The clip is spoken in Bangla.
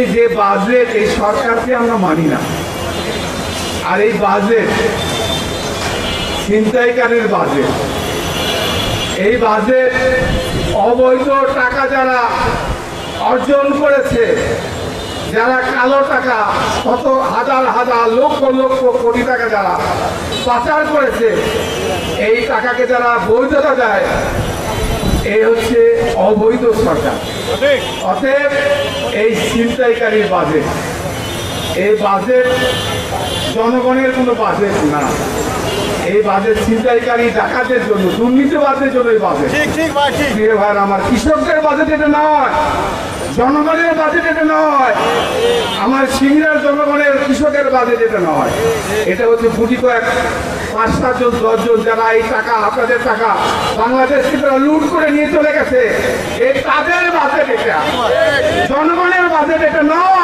এই যে বাজেট, এই সরকারকে আমরা মানি না। আর এই বাজেট ছিনতাইকারীর বাজেট। এই বাজেট অবৈধ টাকা যারা অর্জন করেছে, যারা কালো টাকা কত হাজার হাজার লক্ষ লক্ষ কোটি টাকা যারা পাচার করেছে, এই টাকাকে যারা বৈধতা দেয়, এই হচ্ছে অবৈধ সরকার। অতএব এই ছিনতাইকারীর বাজেট, এই বাজেট জনগণের কোনো বাজেট না। এই বাজেট ছিনতাইকারী ডাকাতের জন্য, দুর্নীতিবাজের জন্য এই বাজেট। প্রিয় ভাইরা আমার, কৃষকদের বাজেট এটা নয়, জনগণের বাজেট এটা নয়, আমার সিংড়ার জনগণের কৃষকের বাজেট এটা নয়। এটা হচ্ছে গুটি কয়েক 5-7 জন 10 জন যারা এই টাকা, আপনাদের টাকা বাংলাদেশ থেকে লুট করে নিয়ে চলে গেছে, এই তাদের বাজেট এটা, জনগণের বাজেট এটা নয়।